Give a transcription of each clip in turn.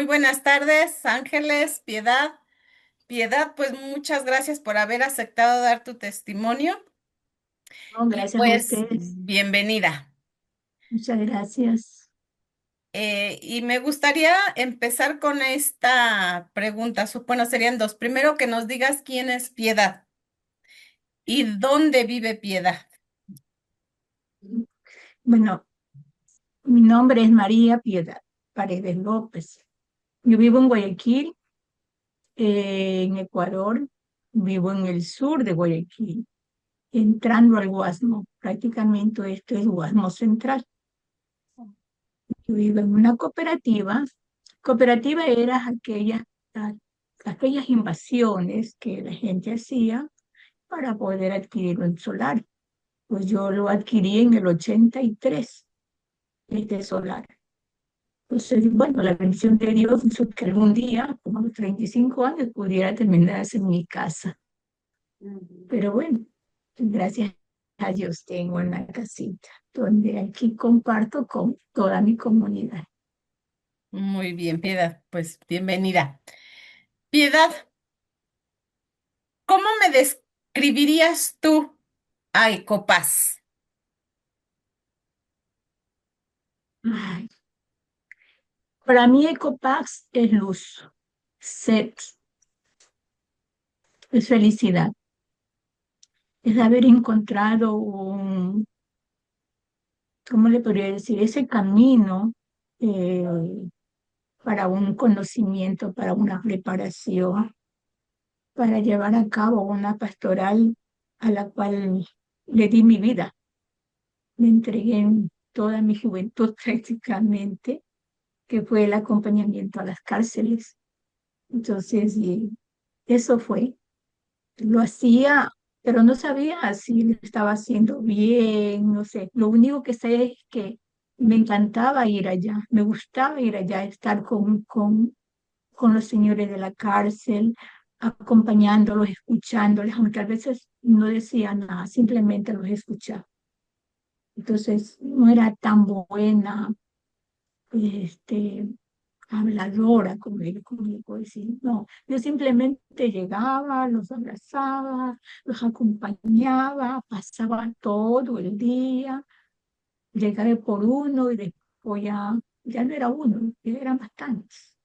Muy buenas tardes, Ángeles, Piedad. Piedad, pues muchas gracias por haber aceptado dar tu testimonio No, y gracias a pues ustedes. bienvenida. Muchas gracias. Y me gustaría empezar con esta pregunta. Bueno, serían dos. Primero, que nos digas quién es Piedad y dónde vive Piedad. Bueno, mi nombre es María Piedad Paredes López. Yo vivo en Guayaquil, en Ecuador. Vivo en el sur de Guayaquil, entrando al Guasmo. Prácticamente esto es Guasmo Central. Yo vivo en una cooperativa. Cooperativa era a- aquellas invasiones que la gente hacía para poder adquirir un solar. Pues yo lo adquirí en el 83, este solar. Entonces, bueno, la bendición de Dios hizo que algún día, como a los 35 años, pudiera terminarse en mi casa. Pero bueno, gracias a Dios tengo una casita donde aquí comparto con toda mi comunidad. Muy bien, Piedad, pues bienvenida. Piedad, ¿cómo me describirías tú a Ecopaz? Ay, para mí Ecopax es luz, sed, es felicidad, es haber encontrado ¿cómo le podría decir? Ese camino eh, para un conocimiento, para una preparación, para llevar a cabo una pastoral a la cual le di mi vida. Me entregué en toda mi juventud prácticamente, que fue el acompañamiento a las cárceles. Entonces, y eso fue. Lo hacía, pero no sabía si lo estaba haciendo bien, no sé. Lo único que sé es que me encantaba ir allá, me gustaba ir allá, estar con los señores de la cárcel, acompañándolos, escuchándoles, aunque a veces no decía nada, simplemente los escuchaba. Entonces, no era tan buena, este, habladora, como le puedo decir. No, yo simplemente llegaba, los abrazaba, los acompañaba, pasaba todo el día, llegaba por uno y después ya no era uno, ya eran bastantes.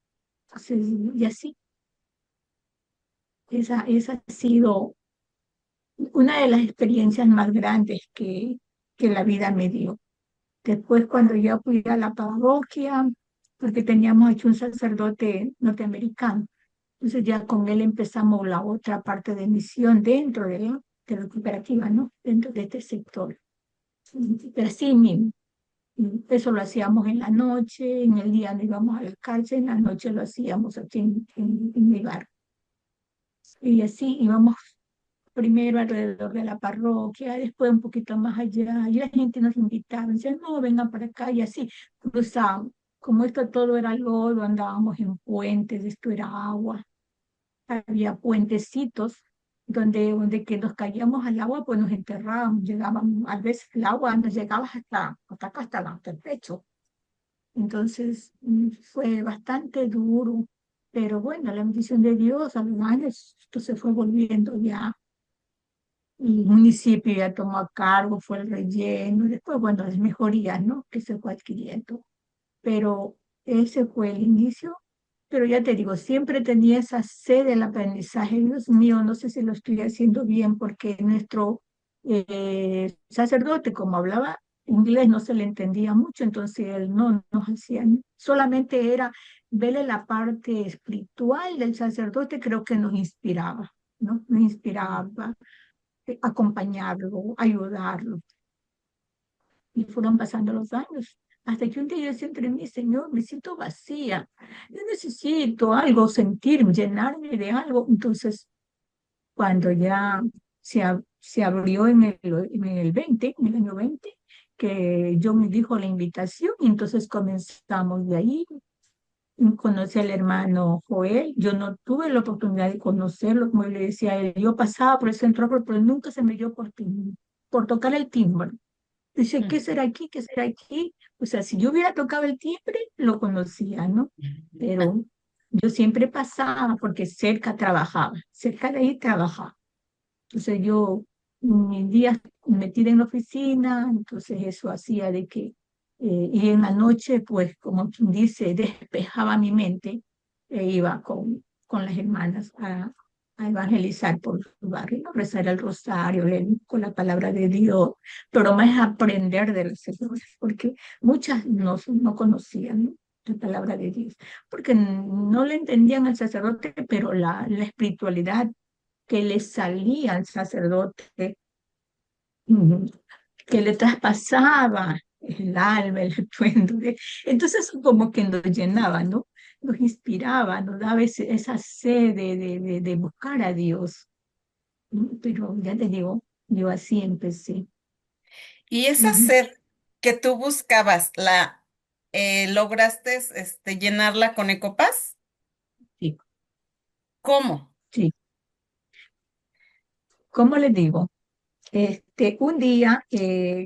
Entonces, y así, esa ha sido una de las experiencias más grandes que la vida me dio. Después, cuando yo fui a la parroquia, porque teníamos hecho un sacerdote norteamericano, entonces ya con él empezamos la otra parte de misión dentro de la cooperativa, ¿no? Dentro de este sector. Pero así mismo, eso lo hacíamos en la noche, en el día no íbamos a la cárcel, en la noche lo hacíamos aquí en mi bar. Y así íbamos primero alrededor de la parroquia, después un poquito más allá, y la gente nos invitaba, decían, no, vengan para acá, y así cruzábamos. Como esto todo era lodo, andábamos en puentes, esto era agua, había puentecitos donde que nos caíamos al agua, pues nos enterrábamos, llegábamos, a veces el agua nos llegaba hasta acá, hasta el pecho. Entonces fue bastante duro, pero bueno, la bendición de Dios, a los años, esto se fue volviendo ya. El municipio ya tomó a cargo, fue el relleno, después, bueno, las mejorías, ¿no? Que se fue adquiriendo. Pero ese fue el inicio. Pero ya te digo, siempre tenía esa sed del aprendizaje. Dios mío, no sé si lo estoy haciendo bien porque nuestro sacerdote, como hablaba inglés, no se le entendía mucho, entonces él no nos hacía, solamente era verle la parte espiritual del sacerdote, creo que nos inspiraba, ¿no? Nos inspiraba acompañarlo, ayudarlo. Y fueron pasando los años, hasta que un día yo decía entre mí, Señor, me siento vacía, yo necesito algo, sentir, llenarme de algo. Entonces, cuando ya se abrió en el año 20 que yo me dijo la invitación, y entonces comenzamos de ahí. Conocí al hermano Joel, yo no tuve la oportunidad de conocerlo, como le decía a él, yo pasaba por el centro, pero nunca se me dio por tocar el timbre. Dice, Mm. ¿qué será aquí? ¿Qué será aquí? O sea, si yo hubiera tocado el timbre, lo conocía, ¿no? Pero yo siempre pasaba porque cerca de ahí trabajaba. Entonces yo, mis días metida en la oficina, entonces eso hacía de que, y en la noche, pues como quien dice, despejaba mi mente e iba con las hermanas a evangelizar por su barrio, ¿no? Rezar el rosario, leer con la palabra de Dios, pero más aprender de los Señor, porque muchas no conocían, ¿no? La palabra de Dios, porque no le entendían al sacerdote, pero la espiritualidad que le salía al sacerdote, mm, que le traspasaba el alma, el atuendo. Entonces, como que nos llenaba, ¿no? Nos inspiraba, nos daba esa sed de buscar a Dios. ¿No? Pero ya te digo, yo así empecé. Y esa Ujú. sed que tú buscabas, lograste llenarla con Ecopas? Sí, ¿Cómo? sí. ¿Cómo le digo? Un día,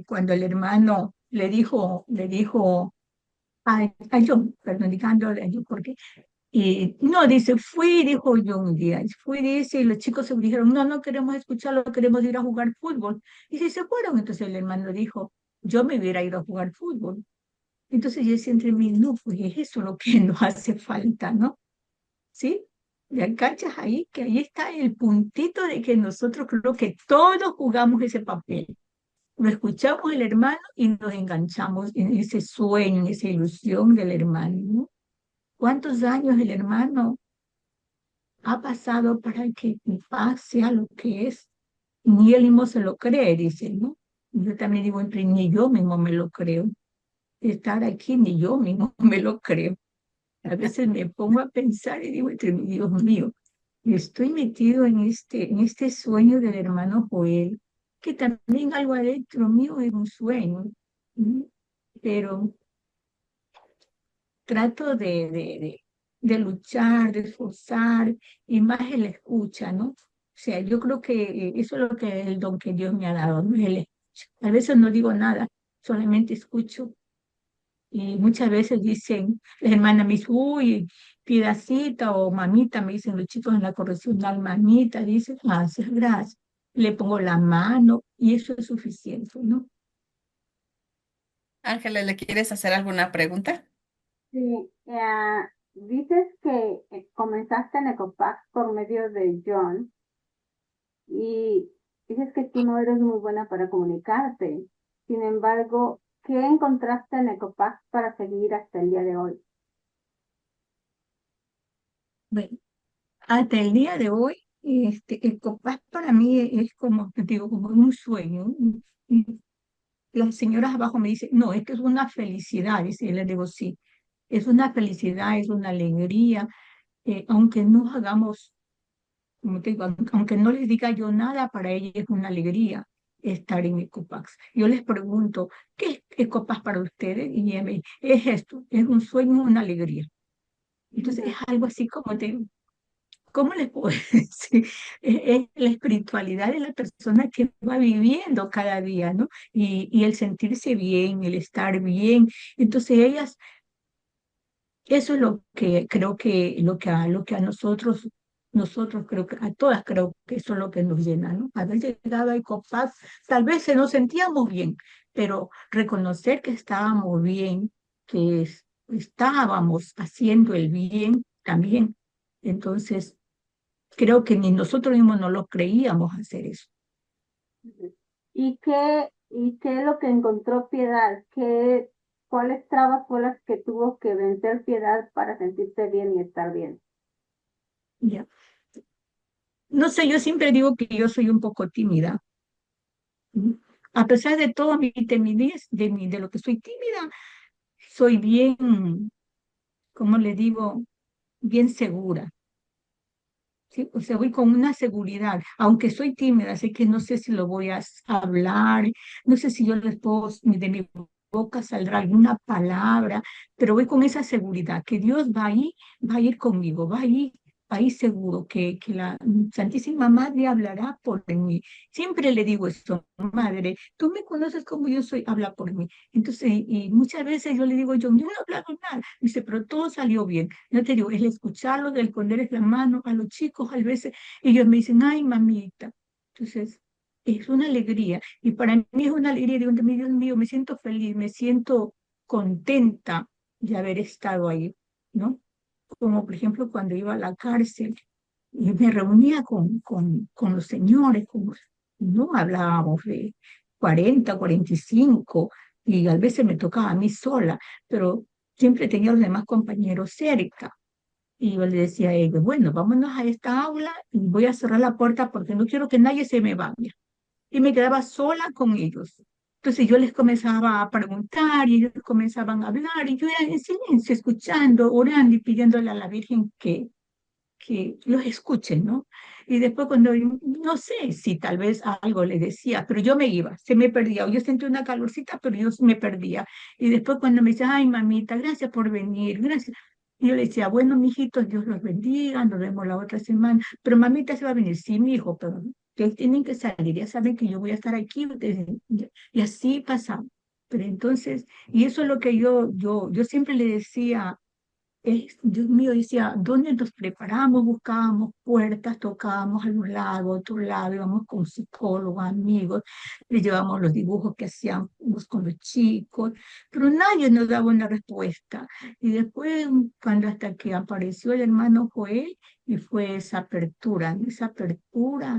cuando el hermano le dijo a John, perdón, indicándole a John, porque y no, dice, dijo yo un día, dice, y los chicos se dijeron, no, no queremos escucharlo, queremos ir a jugar fútbol. Y si se fueron, entonces el hermano dijo, yo me hubiera ido a jugar fútbol. Entonces yo decía entre mí, no, pues es eso lo que nos hace falta, ¿no? ¿Sí? Ya cachas ahí, que ahí está el puntito de que nosotros creo que todos jugamos ese papel. Lo escuchamos el hermano y nos enganchamos en ese sueño, en esa ilusión del hermano, ¿no? ¿Cuántos años el hermano ha pasado para que mi paz sea lo que es? Ni él mismo se lo cree, dice, ¿no? Yo también digo, entre ni yo mismo me lo creo. Estar aquí, ni yo mismo me lo creo. A veces me pongo a pensar y digo, entre mí, Dios mío, estoy metido en este sueño del hermano Joel, que también algo adentro mío es un sueño, ¿no? Pero trato de luchar, de esforzar, y más el escucha, ¿no? O sea, yo creo que eso es lo que el don que Dios me ha dado, ¿no? El escucha. A veces no digo nada, solamente escucho. Y muchas veces dicen, las hermanas me dicen, uy, piedacita o mamita, me dicen los chicos en la correccional, mamita, dicen, gracias. Le pongo la mano y eso es suficiente, ¿no? Ángeles, ¿le quieres hacer alguna pregunta? Sí, dices que comenzaste en Ecopac por medio de John y dices que tú no eres muy buena para comunicarte. Sin embargo, ¿qué encontraste en Ecopac para seguir hasta el día de hoy? Bueno, hasta el día de hoy, el compás para mí es como, te digo, como un sueño. Las señoras abajo me dicen, no, es que es una felicidad. Y les digo, sí, es una felicidad, es una alegría, aunque no hagamos, como te digo, aunque no les diga yo nada, para ella es una alegría estar en Ecopax. Yo les pregunto, ¿qué es Ecopax para ustedes? Y ella me dice, es esto, es un sueño, una alegría. Entonces es Ujú. algo así como ¿cómo les puedo decir? Es la espiritualidad de la persona que va viviendo cada día, ¿no? Y el sentirse bien, el estar bien. Entonces ellas, eso es lo que creo que, lo que a nosotros creo que a todas creo que eso es lo que nos llena, ¿no? Haber llegado a Ecopaz, tal vez se nos sentíamos bien, pero reconocer que estábamos bien, que estábamos haciendo el bien también. Entonces, creo que ni nosotros mismos no lo creíamos hacer eso. Ujú. ¿Y qué es lo que encontró Piedad? ¿Cuáles trabas fue las que tuvo que vencer Piedad para sentirse bien y estar bien? Ya. No sé, yo siempre digo que yo soy un poco tímida. ¿Mm? A pesar de toda mi timidez, de lo que soy tímida, soy bien, como le digo, bien segura. ¿Sí? O sea, voy con una seguridad, aunque soy tímida, sé que no sé si lo voy a hablar, no sé si yo les puedo, de mi boca saldrá alguna palabra, pero voy con esa seguridad, que Dios va ahí, va a ir conmigo, va a ir ahí seguro que la Santísima Madre hablará por mí. Siempre le digo esto, Madre, tú me conoces como yo soy, habla por mí. Entonces, y muchas veces yo le digo, yo no he hablado nada. Me dice, pero todo salió bien. Yo te digo, el escucharlo, del ponerles la mano a los chicos, a veces, ellos me dicen, ay, mamita. Entonces, es una alegría. Y para mí es una alegría, digo, Dios mío, me siento feliz, me siento contenta de haber estado ahí, ¿no? Como por ejemplo cuando iba a la cárcel y me reunía con los señores, no hablábamos de 40, 45, y a veces me tocaba a mí sola, pero siempre tenía a los demás compañeros cerca. Y yo le decía a ellos, bueno, vámonos a esta aula y voy a cerrar la puerta porque no quiero que nadie se me vaya, y me quedaba sola con ellos. Entonces yo les comenzaba a preguntar y ellos comenzaban a hablar y yo era en silencio, escuchando, orando y pidiéndole a la Virgen que los escuchen, ¿no? Y después cuando, no sé si tal vez algo le decía, pero yo me iba, se me perdía, o yo sentí una calorcita, pero yo me perdía. Y después cuando me decía, ay, mamita, gracias por venir, gracias. Y yo le decía, bueno, mijitos, Dios los bendiga, nos vemos la otra semana. Pero mamita se va a venir, sí, mi hijo, pero ustedes tienen que salir, ya saben que yo voy a estar aquí, y así pasaba. Pero entonces, y eso es lo que yo siempre le decía Dios mío, decía, ¿dónde nos preparamos? Buscábamos puertas, tocábamos a un lado, a otro lado, íbamos con psicólogos, amigos, le llevamos los dibujos que hacíamos con los chicos, pero nadie nos daba una respuesta. Y después, cuando hasta que apareció el hermano Joel, y fue esa apertura,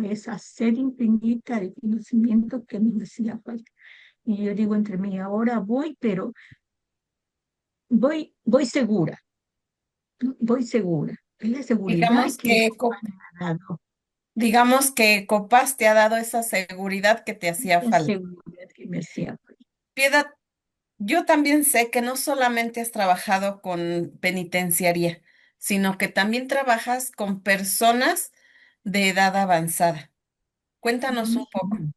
esa sed infinita de conocimiento que nos decía falta. Y yo digo entre mí, ahora voy, pero voy segura. Voy segura. Es la seguridad Digamos que que, me ha dado, digamos que Copas te ha dado esa seguridad que te hacía la falta. seguridad que me hacía falta. Piedad, yo también sé que no solamente has trabajado con penitenciaría, sino que también trabajas con personas de edad avanzada. Cuéntanos un poco. Ujú.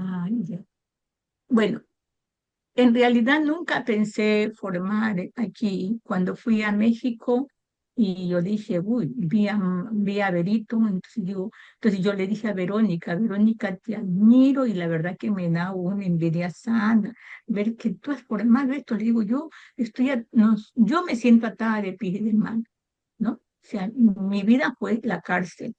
Ay, ya. Bueno, en realidad nunca pensé formar aquí. Cuando fui a México y yo dije, uy, vi a Berito, entonces yo le dije a Verónica, Verónica, te admiro y la verdad que me da una envidia sana ver que tú has formado esto. Le digo, yo me siento atada de pies y de manos, ¿no? O sea, mi vida fue la cárcel,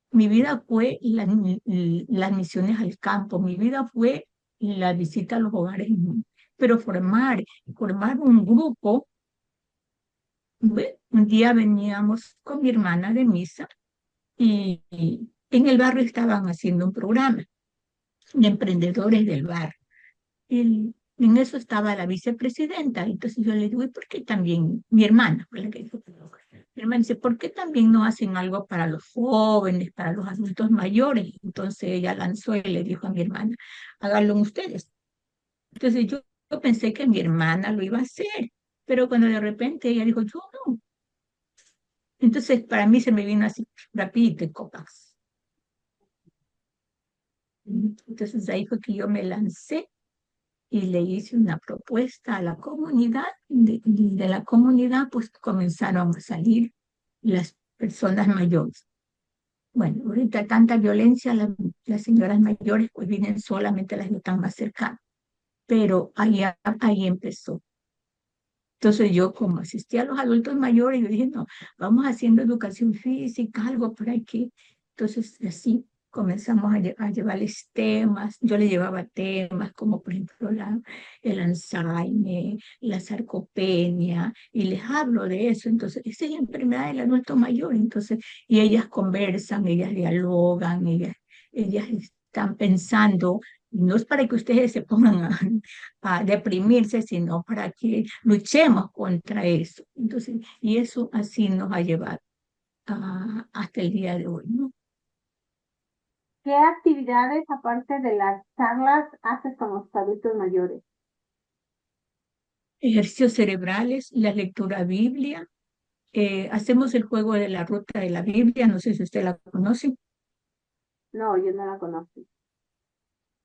mi vida fue las misiones al campo, mi vida fue la visita a los hogares, pero formar un grupo, un día veníamos con mi hermana de misa y en el barrio estaban haciendo un programa de emprendedores del barrio. Y en eso estaba la vicepresidenta. Entonces yo le digo, ¿y por qué también mi hermana? Fue la que dijo, mi hermana dice, ¿por qué también no hacen algo para los jóvenes, para los adultos mayores? Entonces ella lanzó y le dijo a mi hermana, háganlo ustedes. Entonces yo pensé que mi hermana lo iba a hacer, pero cuando de repente ella dijo, yo no. Entonces para mí se me vino así, rapidito, copas. Entonces ahí fue que yo me lancé y le hice una propuesta a la comunidad, de la comunidad pues comenzaron a salir las personas mayores. Bueno, ahorita tanta violencia, las señoras mayores pues vienen solamente las que están más cercanas, pero ahí empezó. Entonces yo como asistía a los adultos mayores, yo dije, no, vamos haciendo educación física, algo por aquí. Entonces así comenzamos a llevarles temas. Yo le llevaba temas como por ejemplo el Alzheimer, la sarcopenia, y les hablo de eso. Entonces, esa es la enfermedad del adulto mayor. Entonces, y ellas conversan, ellas dialogan, ellas están pensando. No es para que ustedes se pongan a deprimirse, sino para que luchemos contra eso. Entonces, y eso así nos ha llevado hasta el día de hoy, ¿no? ¿Qué actividades, aparte de las charlas, haces con los adultos mayores? Ejercicios cerebrales, la lectura Biblia, hacemos el juego de la ruta de la Biblia, no sé si usted la conoce. No, yo no la conozco.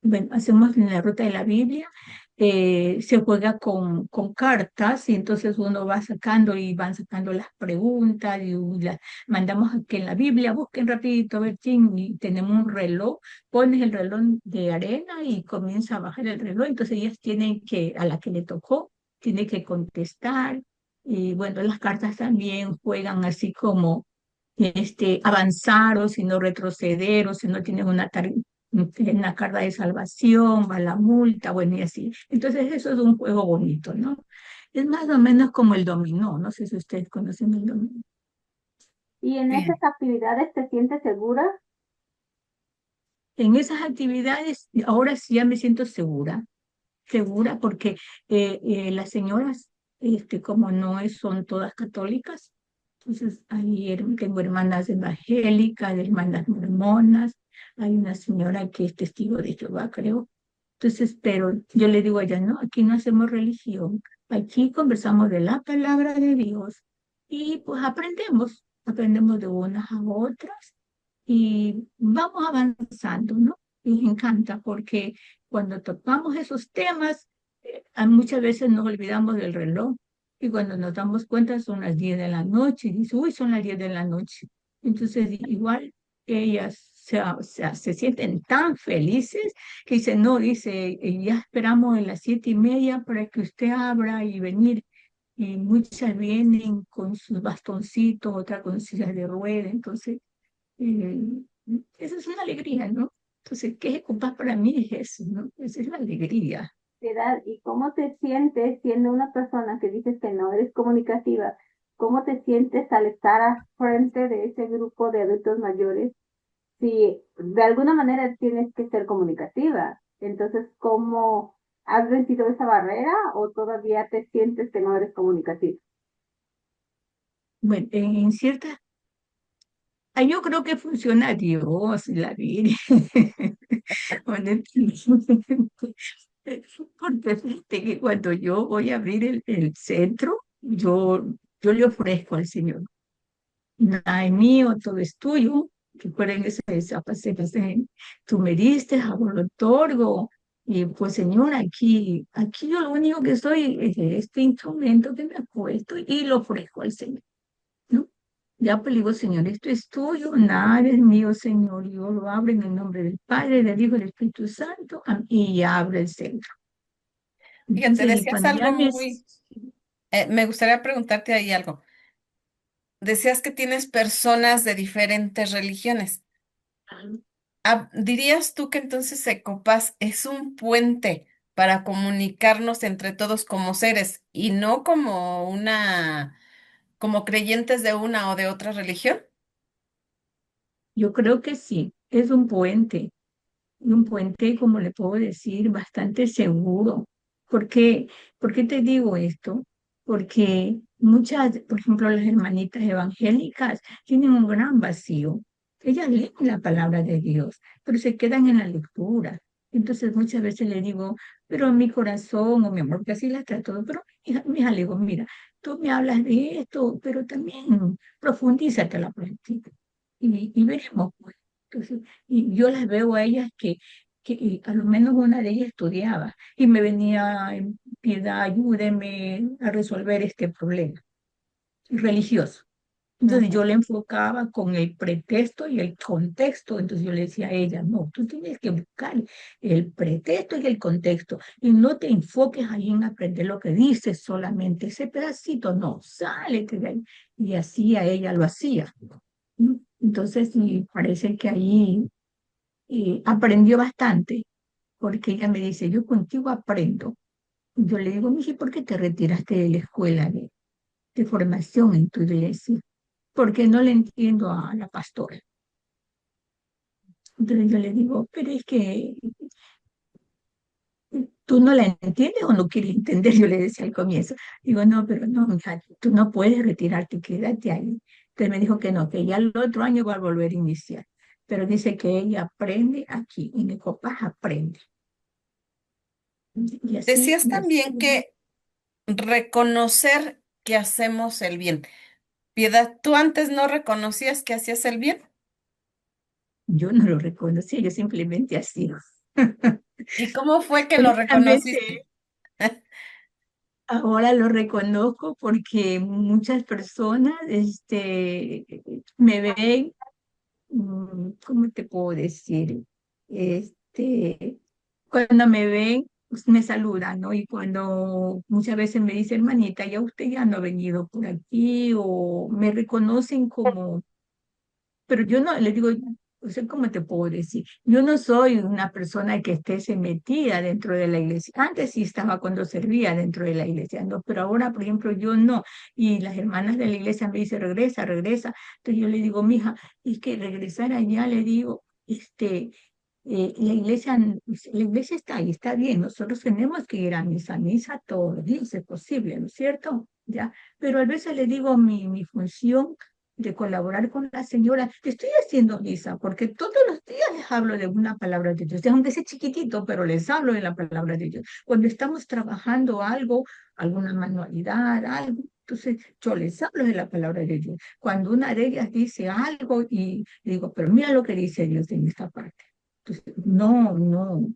Bueno, hacemos la ruta de la Biblia se juega con cartas y entonces uno va sacando y van sacando las preguntas y las mandamos a que en la Biblia busquen rapidito, a ver, chin, y tenemos un reloj, pones el reloj de arena y comienza a bajar el reloj, entonces ellas tienen que, a la que le tocó, tiene que contestar. Y bueno, las cartas también juegan así como avanzar o si no retroceder o si no tienes una carta de salvación, va la multa, bueno, y así. Entonces eso es un juego bonito, ¿no? Es más o menos como el dominó, no sé si ustedes conocen el dominó. ¿Y en Bien. esas actividades te sientes segura? En esas actividades, ahora sí ya me siento segura, segura porque las señoras, como no son todas católicas, entonces ahí tengo hermanas evangélicas, hermanas mormonas, hay una señora que es testigo de Jehová, creo. Entonces, pero yo le digo a ella, no, aquí no hacemos religión, aquí conversamos de la palabra de Dios y pues aprendemos de unas a otras y vamos avanzando, ¿no? Y me encanta porque cuando tocamos esos temas, muchas veces nos olvidamos del reloj y cuando nos damos cuenta son las 10 de la noche y dice, uy, son las 10 de la noche. Entonces, igual ellas se sienten tan felices que dice, no, dice, ya esperamos a las 7:30 para que usted abra y venir. Y muchas vienen con sus bastoncitos, otras con sillas de rueda. Entonces, eh, esa es una alegría, ¿no? Entonces, ¿qué es compás para mí? Es eso, ¿no? Esa es la alegría. Edad, ¿y cómo te sientes siendo una persona que dices que no eres comunicativa? ¿Cómo te sientes al estar al frente de ese grupo de adultos mayores? Si de alguna manera tienes que ser comunicativa, entonces, ¿cómo has vencido esa barrera o todavía te sientes que no eres comunicativa? Bueno, en ciertas, yo creo que funciona Dios, la Virgen, honestamente. Porque fíjate que cuando yo voy a abrir el centro, yo le ofrezco al Señor, nada es mío, todo es tuyo. Recuerden esa frase, tú me diste, ahora lo otorgo. Y pues Señor, aquí yo lo único que soy es este instrumento que me ha puesto y lo ofrezco al Señor, ¿no? Ya pues le digo, Señor, esto es tuyo, nada es mío, Señor. Yo lo abro en el nombre del Padre, del Hijo y del Espíritu Santo, y ya abro el centro. Fíjate, Entonces, y decías cuando ya algo muy, me gustaría preguntarte ahí algo. Decías que tienes personas de diferentes religiones. ¿Dirías tú que entonces Ecopas es un puente para comunicarnos entre todos como seres y no como como creyentes de una o de otra religión? yo creo que sí, es un puente, como le puedo decir, bastante seguro. ¿Por qué, ¿Por qué te digo esto? Porque muchas, por ejemplo, las hermanitas evangélicas tienen un gran vacío. Ellas leen la palabra de Dios, pero se quedan en la lectura. Entonces muchas veces le digo, pero mi corazón o mi amor, que así las trato, pero mi hija, le digo, mira, tú me hablas de esto, pero también profundízate la práctica y veremos, pues. Entonces, y yo las veo a ellas que a lo menos una de ellas estudiaba y me venía en piedad, ayúdeme a resolver este problema religioso. Entonces Ujú. yo le enfocaba con el pretexto y el contexto. Entonces yo le decía a ella, no, tú tienes que buscar el pretexto y el contexto y no te enfoques ahí en aprender lo que dices solamente, ese pedacito, no, sale de ahí. Y así a ella lo hacía, ¿no? Entonces, y parece que ahí aprendió bastante, porque ella me dice, yo contigo aprendo. Yo le digo, miji, ¿por qué te retiraste de la escuela de formación en tu iglesia? Porque no le entiendo a la pastora. Entonces yo le digo, pero es que tú no la entiendes o no quieres entender, yo le decía al comienzo. Digo, no, pero no, mija, tú no puedes retirarte, quédate ahí. Entonces me dijo que no, que ya el otro año va a volver a iniciar. Pero dice que ella aprende aquí, en Ecopas aprende. Decías Y así, también que reconocer que hacemos el bien. Piedad, ¿tú antes no reconocías que hacías el bien? yo no lo reconocía, yo simplemente hacía. ¿Y cómo fue que lo Honestamente, reconociste? ahora lo reconozco porque muchas personas me ven, ¿cómo te puedo decir? Este, cuando me ven, pues, me saludan, ¿no? Y cuando muchas veces me dicen, hermanita, ya usted ya no ha venido por aquí, o me reconocen como, pero yo no, les digo, o sea, ¿cómo te puedo decir? Yo no soy una persona que esté se metida dentro de la iglesia. Antes sí estaba cuando servía dentro de la iglesia, ¿no? Pero ahora, por ejemplo, yo no. Y las hermanas de la iglesia me dicen, regresa, regresa. Entonces yo le digo, mija, es que regresar allá, le digo, la iglesia está ahí, está bien, nosotros tenemos que ir a misa todos los días, si es posible, ¿no es cierto? ¿Ya? Pero a veces le digo mi función de colaborar con la señora, estoy haciendo misa, porque todos los días les hablo de una palabra de Dios, aunque sea chiquitito, pero les hablo de la palabra de Dios. Cuando estamos trabajando algo, alguna manualidad, algo, entonces yo les hablo de la palabra de Dios. Cuando una de ellas dice algo y digo, pero mira lo que dice Dios en esta parte. Entonces, no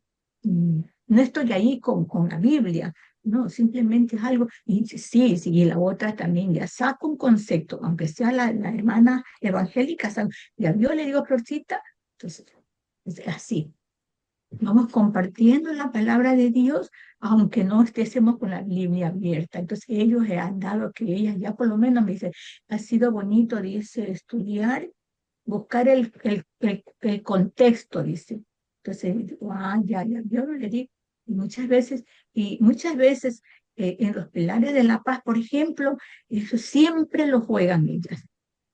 estoy ahí con la Biblia, no, simplemente es algo, y dice, sí, sí, y la otra también ya saca un concepto, aunque sea la hermana evangélica, ya yo le digo, Florcita, entonces, es así, vamos compartiendo la palabra de Dios, aunque no estemos con la Biblia abierta. Entonces ellos han dado que ellas ya por lo menos me dice, ha sido bonito, dice, estudiar, buscar el contexto, dice. Entonces, digo, ya, yo no le digo. Y muchas veces en los pilares de la paz, por ejemplo, eso siempre lo juegan ellas.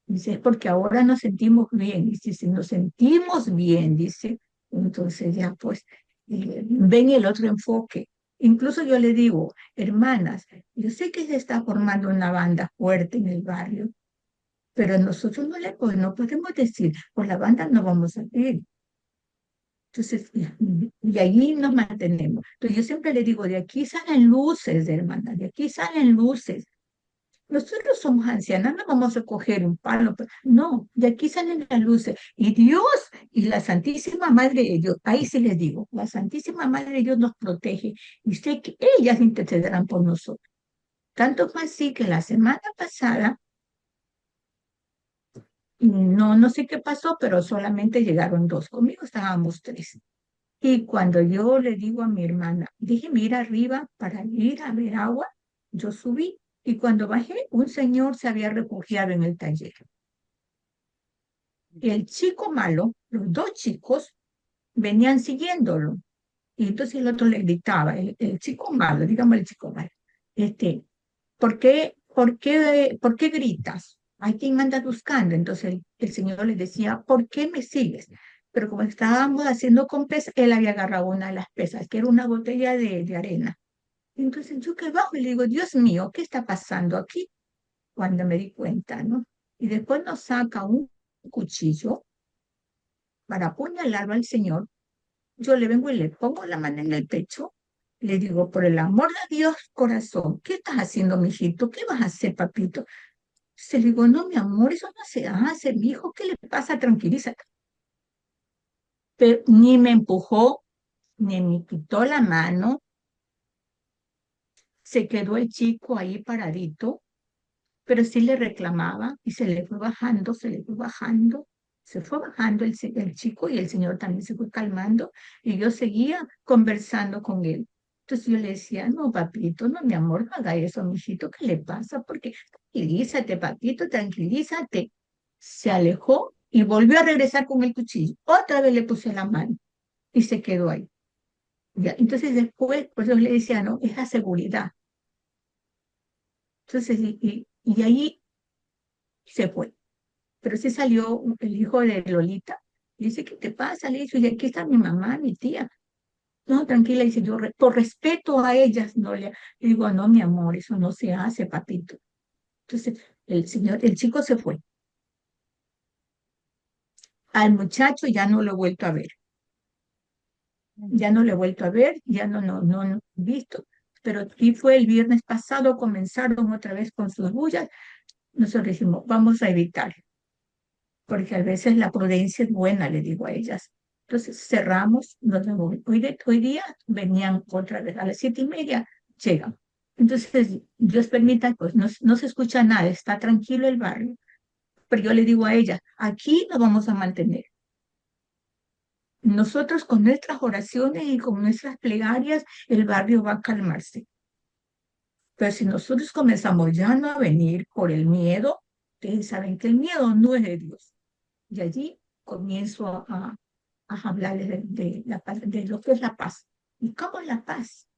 Dice, es porque ahora nos sentimos bien. Dice, si nos sentimos bien, dice, entonces ya pues ven el otro enfoque. Incluso yo le digo, hermanas, yo sé que se está formando una banda fuerte en el barrio, pero nosotros no podemos decir, por la banda no vamos a ir. Entonces, y allí nos mantenemos. Entonces, yo siempre le digo, de aquí salen luces, hermana, de aquí salen luces. Nosotros somos ancianas, no vamos a coger un palo, no, de aquí salen las luces. Y Dios y la Santísima Madre de Dios, ahí sí les digo, la Santísima Madre de Dios nos protege y sé que ellas intercederán por nosotros. Tanto más sí que la semana pasada, no sé qué pasó, pero solamente llegaron dos, conmigo estábamos tres. Y cuando yo le digo a mi hermana, déjeme ir arriba para ir a ver agua, yo subí. Y cuando bajé, un señor se había refugiado en el taller. Y el chico malo, los dos chicos, venían siguiéndolo. Y entonces el otro le gritaba, el chico malo, digamos el chico malo, este, ¿por qué gritas? ¿A quién andas buscando? Entonces el señor le decía, ¿por qué me sigues? Pero como estábamos haciendo con pesas, él había agarrado una de las pesas, que era una botella de arena. Entonces yo que bajo y le digo, Dios mío, ¿qué está pasando aquí? Cuando me di cuenta, ¿no? Y después nos saca un cuchillo para apuñalarlo al señor. Yo le vengo y le pongo la mano en el pecho. Le digo, por el amor de Dios, corazón, ¿qué estás haciendo, mijito? ¿Qué vas a hacer, papito? Se le digo, no, mi amor, eso no se hace, mi hijo, ¿qué le pasa? Tranquilízate. Pero ni me empujó, ni me quitó la mano. Se quedó el chico ahí paradito, pero sí le reclamaba y se le fue bajando, se le fue bajando. Se fue bajando el chico y el señor también se fue calmando y yo seguía conversando con él. Entonces yo le decía, no, papito, no, mi amor, no haga eso, mijito, ¿qué le pasa? Porque tranquilízate, papito, tranquilízate. Se alejó y volvió a regresar con el cuchillo. Otra vez le puse la mano y se quedó ahí. Ya, entonces después, pues yo le decía, no, es la seguridad. Entonces, y ahí se fue. Pero sí salió el hijo de Lolita. Y dice, ¿qué te pasa? Le dice, y aquí está mi mamá, mi tía. No, tranquila, dice, yo por respeto a ellas, no le digo, no, mi amor, eso no se hace, papito. Entonces, el chico se fue. Al muchacho ya no lo he vuelto a ver. Ya no lo he vuelto a ver, ya no he visto. Pero aquí fue el viernes pasado, comenzaron otra vez con sus bullas. Nosotros dijimos, vamos a evitar, porque a veces la prudencia es buena, le digo a ellas. Entonces cerramos, nos vemos. Hoy día venían otra vez a las 7:30, llegan. Entonces, Dios permita, pues no se escucha nada, está tranquilo el barrio. Pero yo le digo a ella, aquí nos vamos a mantener. Nosotros con nuestras oraciones y con nuestras plegarias, el barrio va a calmarse. Pero si nosotros comenzamos ya no a venir por el miedo, ustedes saben que el miedo no es de Dios. Y allí comienzo a hablarles de lo que es la paz. ¿Y cómo es la paz?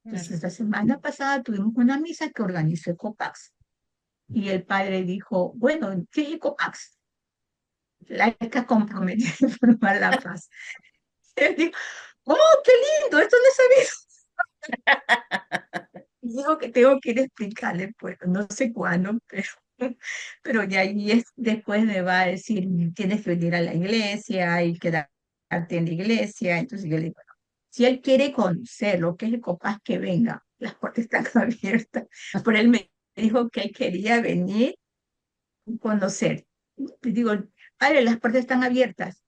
Claro. Entonces, la semana pasada tuvimos una misa que organizó Ecopax. Y el padre dijo, bueno, ¿qué es Ecopax? Laica comprometida en formar la paz. Él dijo, ¡oh, qué lindo! Esto no sabía. Y digo que tengo que ir a explicarle, pues, no sé cuándo, pero ya ahí después me va a decir, tienes que venir a la iglesia y quedarte en la iglesia. Entonces yo le digo, bueno, si él quiere conocer lo que es el Copás, que venga, las puertas están abiertas. Pero él me dijo que él quería venir a conocer. Le digo, padre, las puertas están abiertas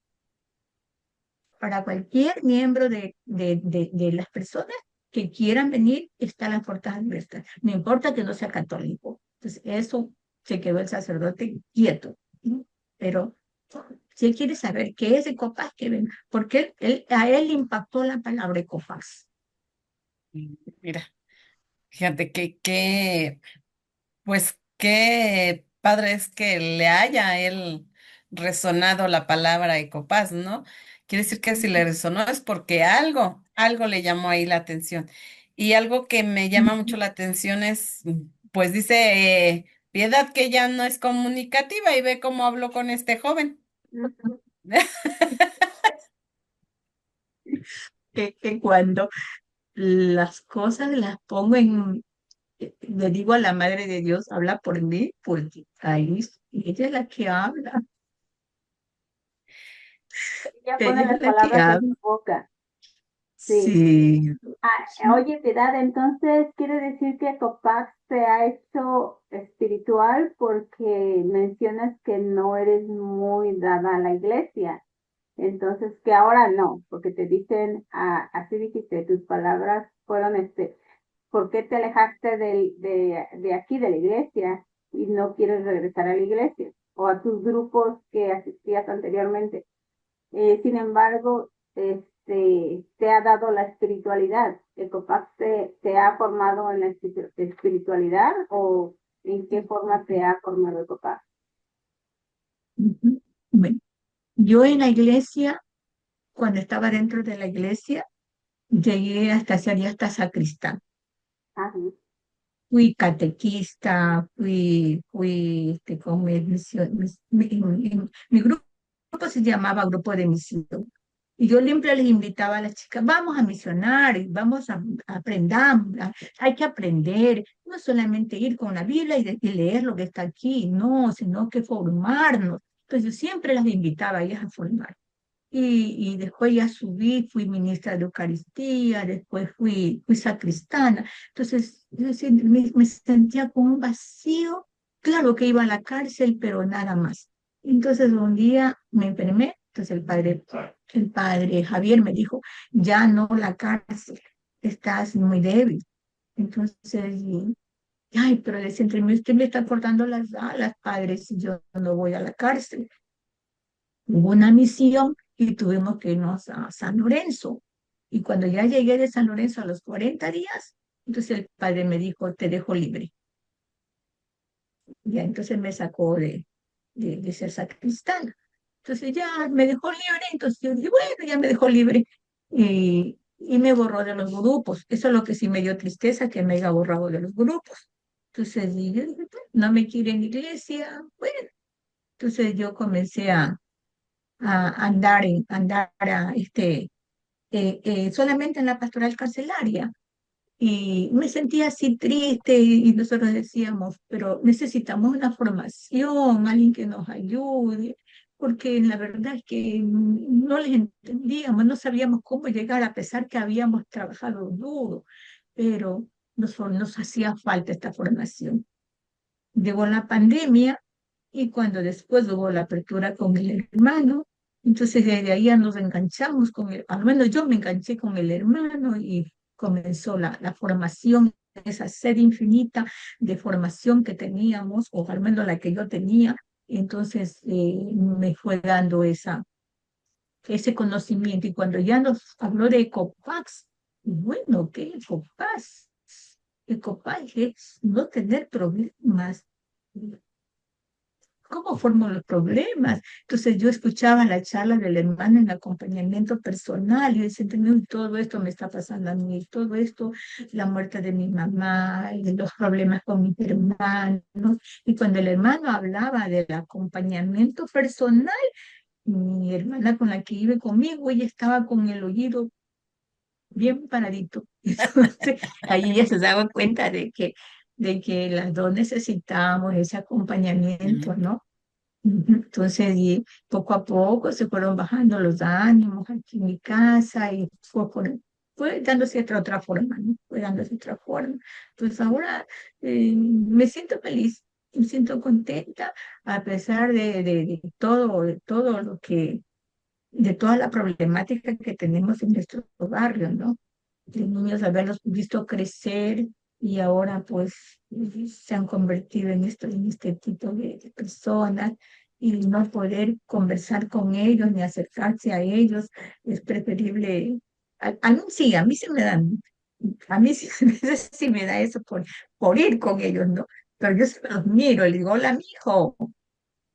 para cualquier miembro de las personas que quieran venir, están las puertas abiertas. No importa que no sea católico. Entonces, eso se quedó el sacerdote quieto, ¿no? Pero si él quiere saber qué es Ecopaz, que venga, porque a él le impactó la palabra Ecopaz. Mira, fíjate pues qué padre es que le haya a él resonado la palabra Ecopaz, ¿no? Quiere decir que si le resonó es porque algo le llamó ahí la atención. Y algo que me llama mucho la atención es, pues dice Piedad que ya no es comunicativa y ve cómo habló con este joven. Que cuando las cosas las pongo le digo a la Madre de Dios, habla por mí, porque ahí ella es la que habla, Ya pone ella las es la que palabras en habla. tu boca. Sí. Sí, Oye, Piedad, entonces quiere decir que Copac se ha hecho espiritual porque mencionas que no eres muy dada a la iglesia. Entonces, que ahora no, porque te dicen, así dijiste, tus palabras fueron ¿por qué te alejaste de aquí, de la iglesia, y no quieres regresar a la iglesia o a tus grupos que asistías anteriormente? Sin embargo, te ha dado la espiritualidad. ¿El COPAC te ha formado en la espiritualidad o en qué forma te ha formado el COPAC? ujú. Bueno, yo en la iglesia, cuando estaba dentro de la iglesia, llegué hasta ser hasta sacristán. Ajá. Fui catequista, con mi grupo se llamaba Grupo de Misión. Y yo siempre les invitaba a las chicas, vamos a misionar, vamos a aprender, hay que aprender, no solamente ir con la Biblia y leer lo que está aquí, no, sino que formarnos. Entonces yo siempre las invitaba a ellas a formar. Y después ya subí, fui ministra de Eucaristía, después fui sacristana. Entonces, me sentía con un vacío. Claro que iba a la cárcel, pero nada más. Entonces, un día me enfermé. Entonces, el padre Javier me dijo, ya no la cárcel, estás muy débil. Entonces, ay, pero le decía, usted me está cortando las alas, padre, si yo no voy a la cárcel. Hubo una misión y tuvimos que irnos a San Lorenzo. Y cuando ya llegué de San Lorenzo a los 40 días, entonces el padre me dijo, te dejo libre. Ya entonces me sacó de ser sacristana. Entonces ya me dejó libre, entonces yo dije, bueno, ya me dejó libre. Y me borró de los grupos. Eso es lo que sí me dio tristeza, que me haya borrado de los grupos. Entonces y yo dije, "Bueno, no me quiere en la iglesia". Bueno, entonces yo comencé a solamente en la pastoral carcelaria. Y me sentía así triste y nosotros decíamos, pero necesitamos una formación, alguien que nos ayude, porque la verdad es que no les entendíamos, no sabíamos cómo llegar a pesar que habíamos trabajado duro, pero nos hacía falta esta formación. Llegó la pandemia y cuando después hubo la apertura con el hermano, entonces desde ahí ya nos enganchamos al menos yo me enganché con el hermano y comenzó la formación esa sed infinita de formación que teníamos, o al menos la que yo tenía. Entonces me fue dando ese conocimiento. Y cuando ya nos habló de Ecopax, bueno, ¿qué Ecopax? Ecopax es no tener problemas. ¿Cómo formo los problemas? Entonces yo escuchaba la charla del hermano en acompañamiento personal y yo decía, "No, todo esto me está pasando a mí, todo esto, la muerte de mi mamá, y los problemas con mis hermanos". Y cuando el hermano hablaba del acompañamiento personal, mi hermana con la que vive conmigo, ella estaba con el oído bien paradito. Entonces, ahí ella se daba cuenta de que las dos necesitábamos ese acompañamiento, Mm. ¿no? Ujú. Entonces, y poco a poco se fueron bajando los ánimos aquí en mi casa y fue dándose otra forma, ¿no? Fue dándose otra forma. Entonces, ahora me siento feliz, me siento contenta a pesar de todo de toda la problemática que tenemos en nuestro barrio, ¿no? De niños haberlos visto crecer y ahora pues se han convertido en este tipo de personas y no poder conversar con ellos ni acercarse a ellos es preferible. A mí sí me dan, a mí sí, a veces sí me da eso por ir con ellos, ¿no? Pero yo se los miro, le digo, hola, mijo.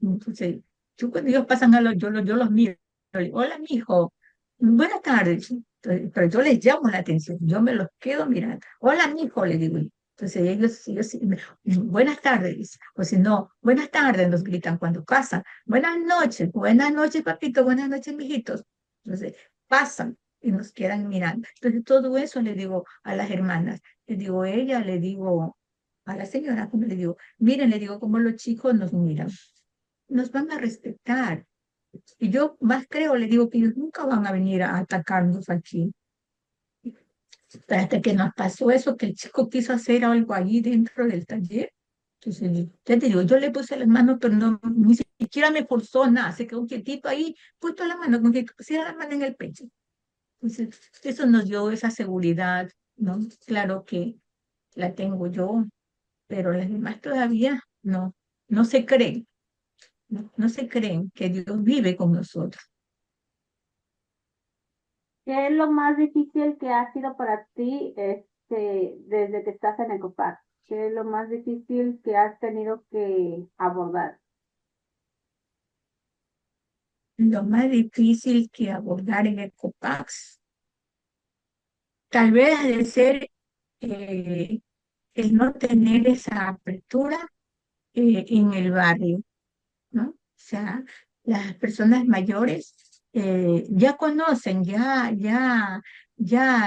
Entonces, yo cuando ellos pasan yo los miro, le digo, hola, mijo, buenas tardes. Entonces, pero yo les llamo la atención, yo me los quedo mirando. Hola, mijo, le digo. Entonces ellos sí buenas tardes, o si no, buenas tardes, nos gritan cuando pasan. Buenas noches, papito, buenas noches, mijitos. Entonces pasan y nos quedan mirando. Entonces todo eso le digo a las hermanas, le digo a ella, le digo a la señora, como le digo, miren, le digo cómo los chicos nos miran, nos van a respetar. Y yo más creo, le digo que ellos nunca van a venir a atacarnos aquí. Pero hasta que nos pasó eso, que el chico quiso hacer algo ahí dentro del taller. Entonces, ya te digo, yo le puse las manos, pero no, ni siquiera me forzó nada, se quedó quietito ahí, puesto la mano, como que pusiera la mano en el pecho. Entonces, eso nos dio esa seguridad, ¿no? Claro que la tengo yo, pero las demás todavía no se creen. No se creen que Dios vive con nosotros. ¿Qué es lo más difícil que ha sido para ti desde que estás en Ecopark? ¿Qué es lo más difícil que has tenido que abordar? Lo más difícil que abordar en Ecopax, tal vez ha de ser eh, el no tener esa apertura en el barrio, ¿no? O sea, las personas mayores ya conocen, ya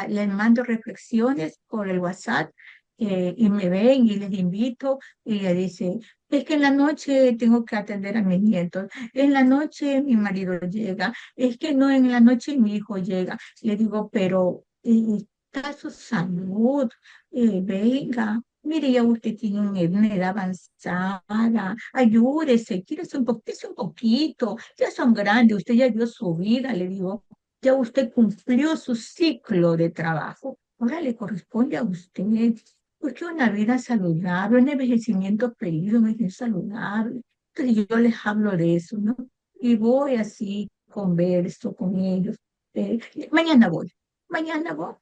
les mando reflexiones por el WhatsApp y me ven y les invito y le dice, es que en la noche tengo que atender a mis nietos, en la noche mi marido llega, es que no, en la noche mi hijo llega. Le digo, pero está su salud, venga. Mire, ya usted tiene una edad avanzada, ayúdese, quírese un poquito, ya son grandes, usted ya dio su vida, le digo, ya usted cumplió su ciclo de trabajo, ahora le corresponde a usted, porque una vida saludable, un envejecimiento feliz, un envejecimiento saludable. Entonces yo les hablo de eso, ¿no? Y voy así, converso con ellos. eh, mañana voy, mañana voy,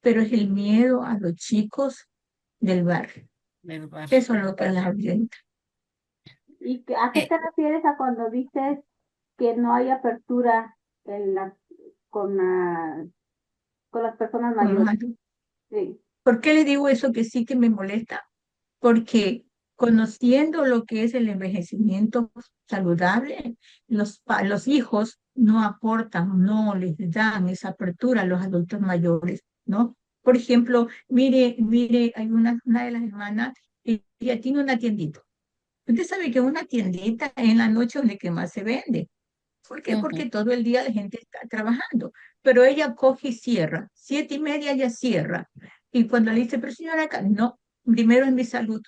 pero es el miedo a los chicos del barrio. Del barrio. Eso es lo que las ahuyenta. ¿A qué Eh, te refieres a cuando dices que no hay apertura en con, la- con las personas Con los mayores? adultos. Sí. ¿Por qué le digo eso que sí que me molesta? Porque conociendo lo que es el envejecimiento saludable, los hijos no aportan, no les dan esa apertura a los adultos mayores, ¿no? Por ejemplo, mire, hay una de las hermanas, ella tiene una tiendita. Usted sabe que una tiendita en la noche donde que más se vende. ¿Por qué? ujú. Porque todo el día la gente está trabajando, pero ella coge y cierra, 7:30 ya cierra. Y cuando le dice, pero señora, no, primero es mi salud.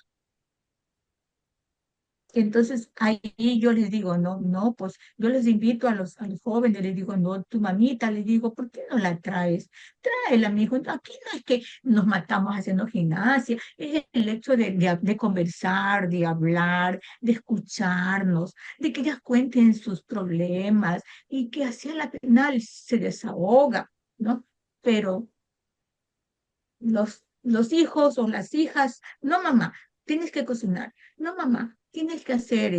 Entonces ahí yo les digo, no, no, pues yo les invito a los jóvenes, les digo, no, tu mamita, les digo, ¿por qué no la traes? Tráela, mi hijo. Aquí no es que nos matamos haciendo gimnasia, es el hecho de conversar, de hablar, de escucharnos, de que ellas cuenten sus problemas y que así a la final se desahoga, ¿no? Pero los hijos o las hijas, no mamá, tienes que cocinar, no mamá, tienes que hacer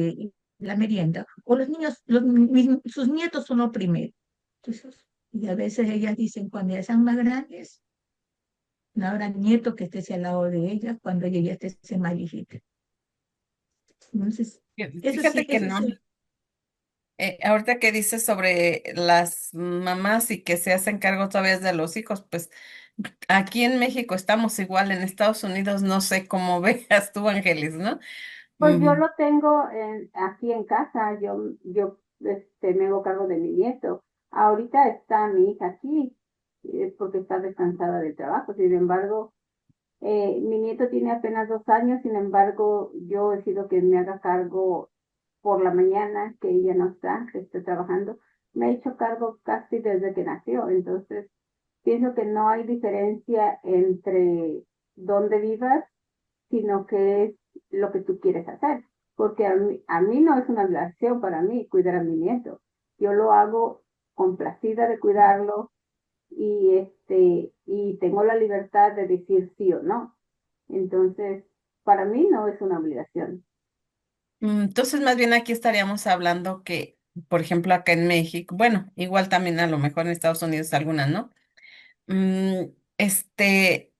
la merienda, o los niños, sus nietos son lo primero. Entonces, y a veces ellas dicen, cuando ya sean más grandes, no habrá nieto que esté al lado de ellas cuando ella ya esté más viejita. Entonces, Fíjate que eso no. sí, Ahorita que dices sobre las mamás y que se hacen cargo todavía de los hijos, pues aquí en México estamos igual, en Estados Unidos no sé cómo veas tú, Ángeles, ¿no? Pues yo Mm, lo tengo aquí en casa, me hago cargo de mi nieto. Ahorita está mi hija aquí, es porque está descansada del trabajo. Sin embargo, mi nieto tiene apenas 2 años, sin embargo, yo he sido quien me haga cargo por la mañana, que ella no está, que esté trabajando. Me he hecho cargo casi desde que nació, entonces pienso que no hay diferencia entre dónde vivas, sino que es lo que tú quieres hacer. Porque a mí no es una obligación para mí cuidar a mi nieto. Yo lo hago complacida de cuidarlo y tengo la libertad de decir sí o no. Entonces, para mí no es una obligación. Entonces, más bien aquí estaríamos hablando que, por ejemplo, acá en México, bueno, igual también a lo mejor en Estados Unidos algunas, ¿no? Mm, este,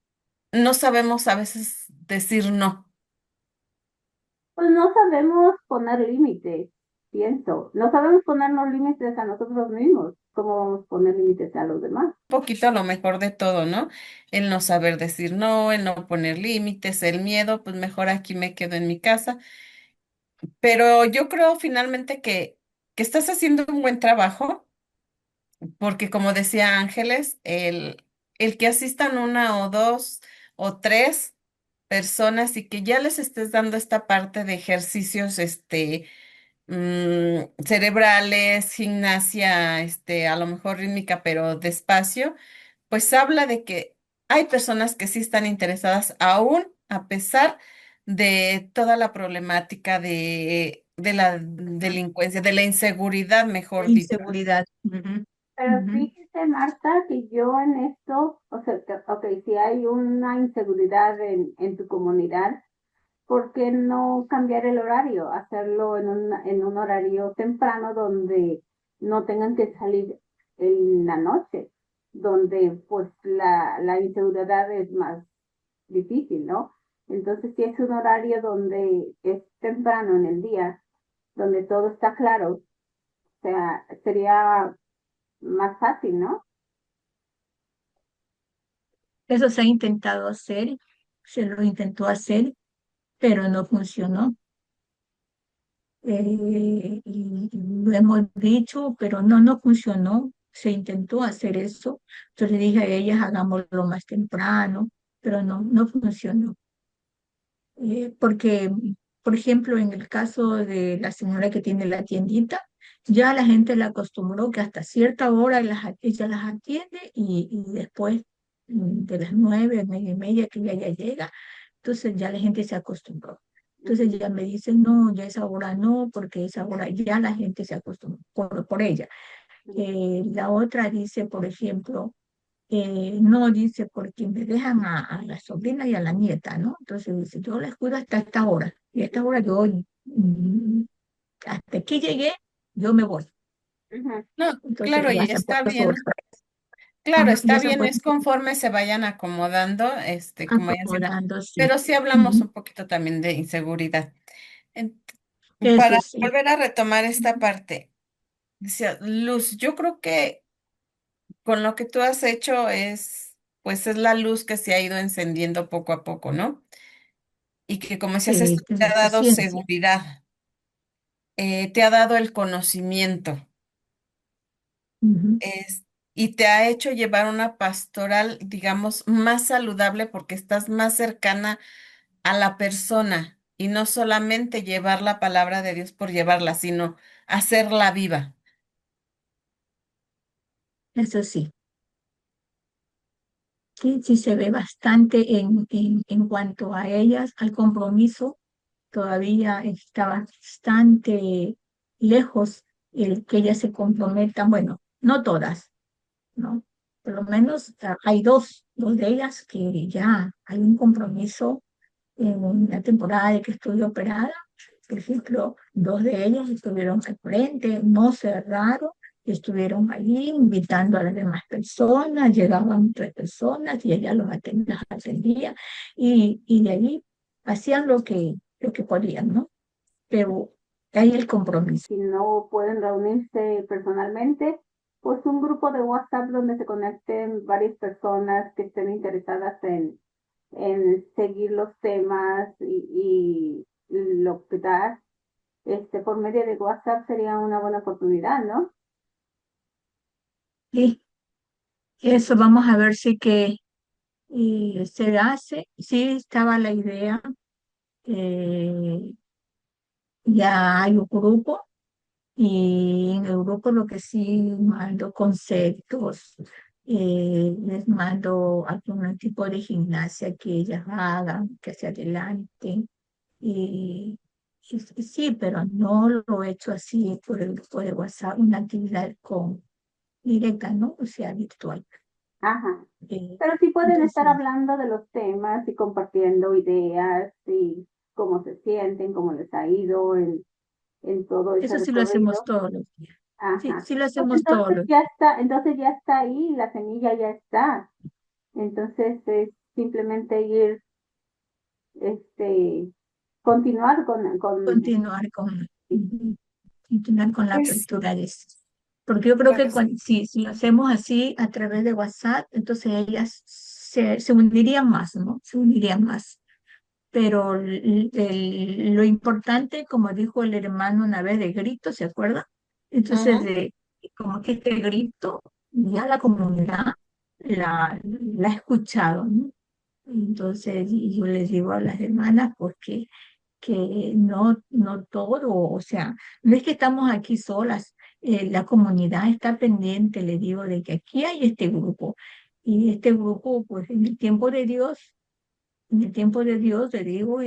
no sabemos a veces decir no. Pues no sabemos poner límites, pienso. No sabemos ponernos límites a nosotros mismos. ¿Cómo vamos a poner límites a los demás? Poquito a lo mejor de todo, ¿no? El no saber decir no, el no poner límites, el miedo, pues mejor aquí me quedo en mi casa. Pero yo creo finalmente que estás haciendo un buen trabajo, porque como decía Ángeles, el que asistan una o dos o tres personas y que ya les estés dando esta parte de ejercicios, cerebrales, gimnasia, a lo mejor rítmica, pero despacio, pues habla de que hay personas que sí están interesadas aún a pesar de toda la problemática de la delincuencia, de la inseguridad, mejor dicho. inseguridad. Ujú, Pero ujú. fíjese, Marta, que yo en esto, o sea, ok, si hay una inseguridad en tu comunidad, ¿por qué no cambiar el horario? Hacerlo en un horario temprano donde no tengan que salir en la noche, donde pues la inseguridad es más difícil, ¿no? Entonces, si es un horario donde es temprano en el día, donde todo está claro, o sea, sería más fácil, ¿no? Eso se ha intentado hacer, se lo intentó hacer, pero no funcionó. Y lo hemos dicho, pero no, no funcionó. Se intentó hacer eso. Entonces le dije a ellas, hagámoslo más temprano, pero no, no funcionó. Porque, por ejemplo, en el caso de la señora que tiene la tiendita, ya la gente la acostumbró que hasta cierta hora ella las atiende y después de las 9, 9:30 que ella ya llega, entonces ya la gente se acostumbró. Entonces ya me dicen, no, ya esa hora no, porque esa hora ya la gente se acostumbró por ella. La otra dice, por ejemplo, no dice, porque me dejan a la sobrina y a la nieta, ¿no? Entonces dice, yo les cuido hasta esta hora. Y a esta hora yo, hasta aquí llegué, yo me voy. Ujú. No, Entonces claro, y ya se han está puesto sus, bien. Claro, ajá, está ya se han bien, puesto es conforme se vayan acomodando, como vayan siendo, acomodándose. pero sí hablamos Ujú. un poquito también de inseguridad. En- Eso para sí. volver a retomar esta parte, decía Luz, yo creo que con lo que tú has hecho pues es la luz que se ha ido encendiendo poco a poco, ¿no? Y que como decías, Sí, esto te es ha dado paciencia. seguridad, te ha dado el conocimiento, Ujú. es- y te ha hecho llevar una pastoral, digamos, más saludable porque estás más cercana a la persona. y no solamente llevar la palabra de Dios por llevarla, sino hacerla viva. Eso sí, sí, sí se ve bastante en cuanto a ellas, al compromiso, todavía está bastante lejos el que ellas se comprometan, bueno, no todas, ¿no? Por lo menos hay dos de ellas que ya hay un compromiso en la temporada de que estuve operada. Por ejemplo, dos de ellas estuvieron al frente, no cerraron, estuvieron allí invitando a las demás personas, llegaban tres personas y ella las atendía y de allí hacían lo que podían, ¿no? Pero hay el compromiso. Si no pueden reunirse personalmente, pues un grupo de WhatsApp donde se conecten varias personas que estén interesadas en seguir los temas y lo que da, por medio de WhatsApp sería una buena oportunidad, ¿no? Sí, eso vamos a ver si que se hace. Sí, estaba la idea. eh, ya hay un grupo y en el grupo lo que sí mando conceptos, les mando algún tipo de gimnasia que ellas hagan, que se adelanten. Y, sí, pero no lo he hecho así por el grupo de WhatsApp, una actividad con directa, ¿no? O sea, virtual. Ajá. Eh, Pero sí pueden estar entonces, hablando de los temas y compartiendo ideas y cómo se sienten, cómo les ha ido en todo ese eso sí lo hacemos recorrido. todos los días. Sí, Ajá. sí lo Pues hacemos todos los días. entonces ya está ahí, la semilla ya está. Entonces es simplemente ir, este, continuar Continuar continuar con la Pues, apertura de eso. Porque yo creo que pues, si lo hacemos así a través de WhatsApp, entonces ellas se unirían más, ¿no? Se unirían más. Pero lo importante, como dijo el hermano una vez, de grito, ¿se acuerda? Entonces, ujú. como que este grito, ya la comunidad la ha escuchado, ¿no? Entonces, y yo les digo a las hermanas, porque que no todo, o sea, no es que estamos aquí solas, la comunidad está pendiente, le digo, de que aquí hay este grupo, y este grupo, pues en el tiempo de Dios, en el tiempo de Dios, le digo,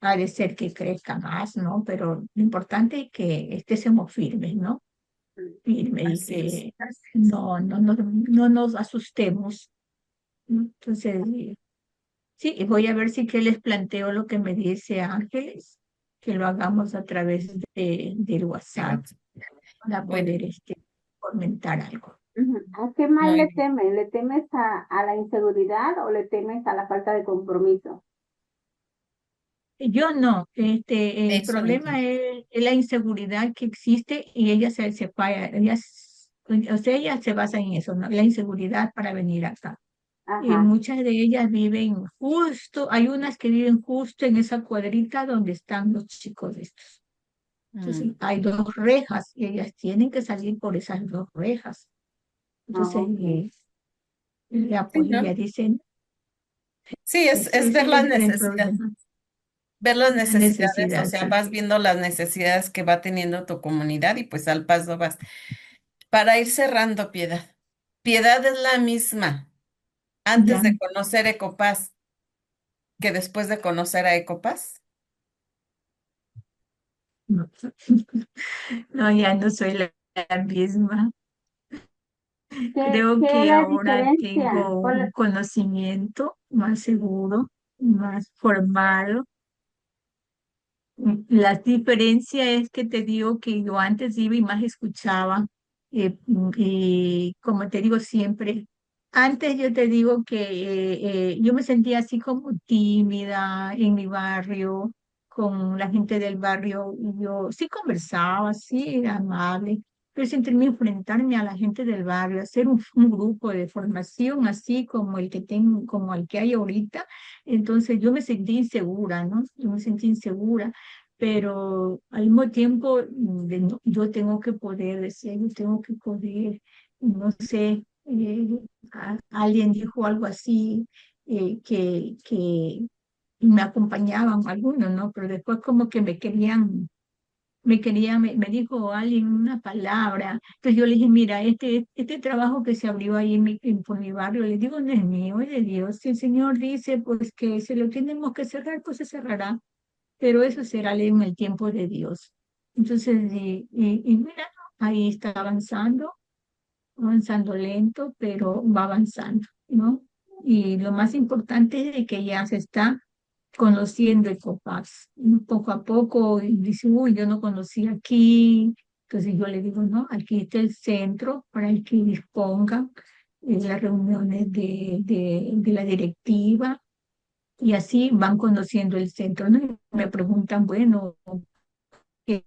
ha de ser que crezca más, ¿no? Pero lo importante es que estemos firmes, ¿no? Firmes y Así es. que no nos asustemos, ¿no? Entonces, sí, y voy a ver si que les planteo lo que me dice Ángeles, que lo hagamos a través del De WhatsApp WhatsApp. para Bueno, poder comentar algo. Ujú. ¿A qué más muy le bien. temes? ¿Le temes a la inseguridad o le temes a la falta de compromiso? Yo no, el Eso no problema entiendo. es la inseguridad que existe y ella se falla, o sea, ella se basa en eso, ¿no? La inseguridad para venir acá. Ajá. Muchas de ellas viven justo, hay unas que viven justo en esa cuadrita donde están los chicos estos. Entonces, Mm, hay dos rejas y ellas tienen que salir por esas dos rejas. Ah, Entonces, ok. ya sí, pues ella ¿no? dice, Sí, es ese ver es las el necesidades, problema, ver las la necesidades, o necesidad, sea, sí. vas viendo las necesidades que va teniendo tu comunidad y pues al paso vas. Para ir cerrando, Piedad. Piedad es la misma antes Ya, de conocer Ecopaz que después de conocer a Ecopaz. no, no, ya no soy la misma. Creo ¿Qué es que la ahora diferencia? tengo un conocimiento más seguro, más formado. La diferencia es que te digo que yo antes iba y más escuchaba, y como te digo siempre, antes yo te digo que yo me sentía así como tímida en mi barrio, con la gente del barrio, y yo sí conversaba, sí era amable, pero sentirme enfrentarme a la gente del barrio, hacer un grupo de formación así como el que tengo, como el que hay ahorita, entonces yo me sentí insegura, ¿no? Yo me sentí insegura, pero al mismo tiempo yo tengo que poder, decía, yo tengo que poder, no sé, alguien dijo algo así, que y me acompañaban algunos, ¿no? Pero después como que me dijo alguien una palabra. Entonces yo le dije, mira, este trabajo que se abrió ahí por mi barrio, le digo, no es mío, es de Dios. Si el Señor dice, pues que se lo tenemos que cerrar, pues se cerrará, pero eso será en el tiempo de Dios. Entonces, y mira, ahí está avanzando lento, pero va avanzando, ¿no? Y lo más importante es de que ya se está conociendo Ecopax. Poco a poco y dice, uy, yo no conocí aquí. Entonces yo le digo, no, aquí está el centro para el que disponga las reuniones de la directiva y así van conociendo el centro, ¿no? Y me preguntan, bueno, ¿qué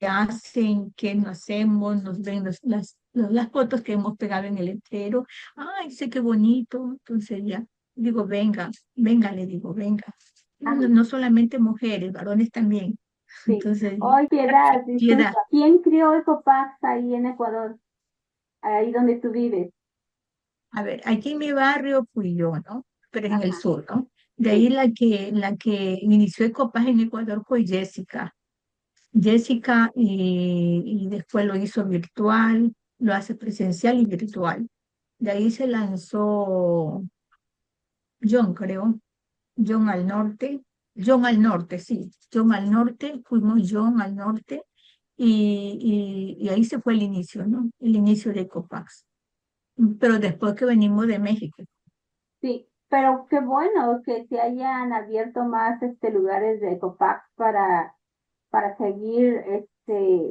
hacen? ¿Qué no hacemos? Nos ven las fotos que hemos pegado en el letrero. Ay, sé qué bonito. Entonces ya digo, venga, venga, le digo, venga. Ah, No, no solamente mujeres, varones también. sí. Entonces, Hoy, Piedad, piedad. disculpa, ¿quién crió Ecopax ahí en Ecuador, ahí donde tú vives? A ver, aquí en mi barrio fui yo, ¿no? Pero es en el Ajá, sur, ¿no? De ahí sí, la que inició Ecopas en Ecuador fue Jessica. Jessica y después lo hizo virtual, lo hace presencial y virtual. De ahí se lanzó John, creo, John al norte, sí, John al norte, fuimos John al norte y ahí se fue el inicio, ¿no? El inicio de Ecopax. Pero después que venimos de México. sí. Pero qué bueno que se hayan abierto más lugares de Ecopax para seguir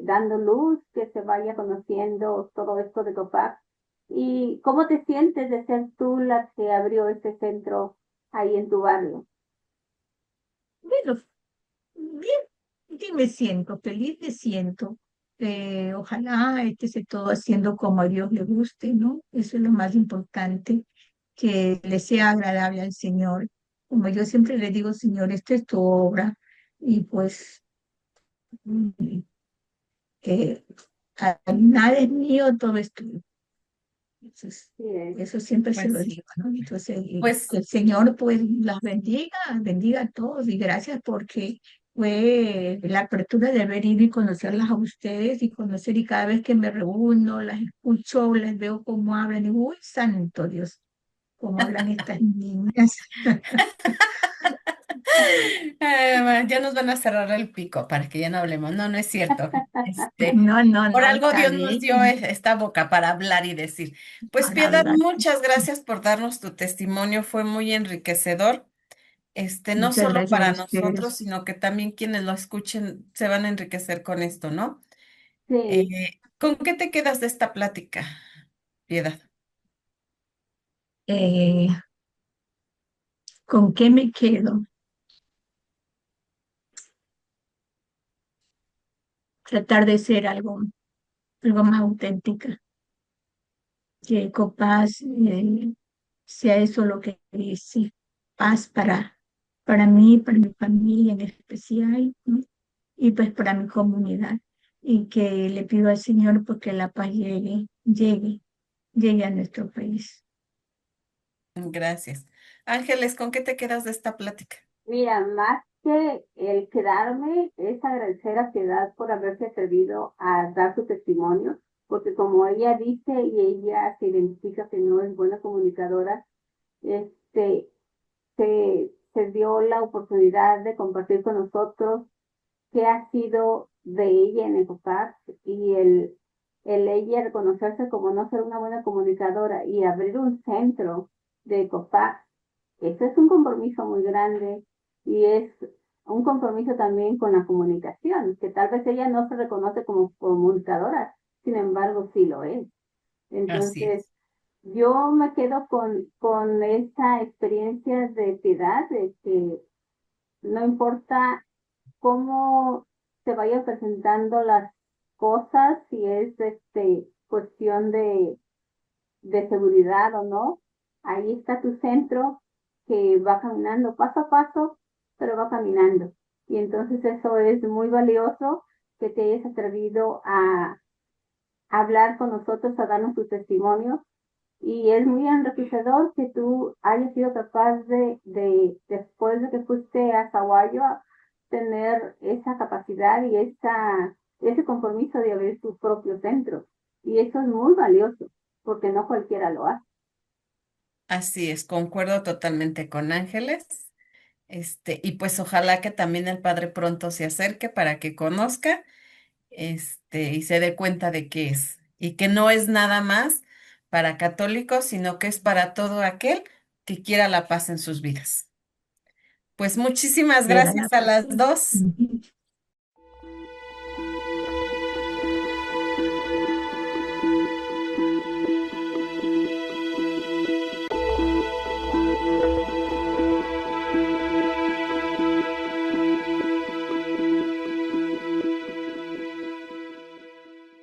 dando luz, que se vaya conociendo todo esto de Ecopax. ¿Y cómo te sientes de ser tú la que abrió este centro ahí en tu barrio? Bueno, bien, bien me siento, feliz me siento. Ojalá esté todo haciendo como a Dios le guste, ¿no? Eso es lo más importante, que le sea agradable al Señor. Como yo siempre le digo, Señor, esta es tu obra y pues mm, que nada es mío, todo es tuyo. Entonces, Sí, eso siempre se lo Pues, digo, ¿no? Entonces, y que pues el Señor pues las bendiga, bendiga a todos y gracias porque fue la apertura de haber ido y conocerlas a ustedes y conocer y cada vez que me reúno, las escucho, las veo cómo hablan y uy, santo Dios, cómo hablan estas niñas. Ya nos van a cerrar el pico para que ya no hablemos. No, no es cierto. No, no, Por no, algo está Dios nos bien dio esta boca para hablar y decir. Pues para Piedad, hablar. muchas gracias por darnos tu testimonio. Fue muy enriquecedor. No Muchas solo gracias a para nosotros, ustedes. sino que también quienes lo escuchen se van a enriquecer con esto, ¿no? sí. ¿Con qué te quedas de esta plática, Piedad? Eh, ¿Con qué me quedo? Tratar de ser algo más auténtica, que con paz sea eso lo que dice, paz para mí, para mi familia en especial, ¿no? Y pues para mi comunidad. Y que le pido al Señor porque la paz llegue a nuestro país. Gracias. Ángeles, ¿con qué te quedas de esta plática? Mira, más que el quedarme, es agradecer a Piedad por haberse atrevido a dar su testimonio, porque como ella dice y ella se identifica que no es buena comunicadora, este, se dio la oportunidad de compartir con nosotros qué ha sido de ella en Ecopax y el ella reconocerse como no ser una buena comunicadora y abrir un centro de Ecopax. Eso es un compromiso muy grande y es un compromiso también con la comunicación, que tal vez ella no se reconoce como comunicadora, sin embargo sí lo es. Así Entonces, es. yo me quedo con esa experiencia de Piedad, de que no importa cómo se vayan presentando las cosas, si es cuestión de seguridad o no, ahí está tu centro que va caminando paso a paso, pero va caminando. Y entonces eso es muy valioso que te hayas atrevido a hablar con nosotros, a darnos tu testimonio. Y es muy enriquecedor que tú hayas sido capaz después después de que fuiste a Saguayo, tener esa capacidad y ese compromiso de abrir tu propio centro. Y eso es muy valioso, porque no cualquiera lo hace. Así es, concuerdo totalmente con Ángeles. Y pues ojalá que también el padre pronto se acerque para que conozca, y se dé cuenta de qué es. Y que no es nada más para católicos, sino que es para todo aquel que quiera la paz en sus vidas. Pues muchísimas Era la gracias a las pasión. dos. Ujú.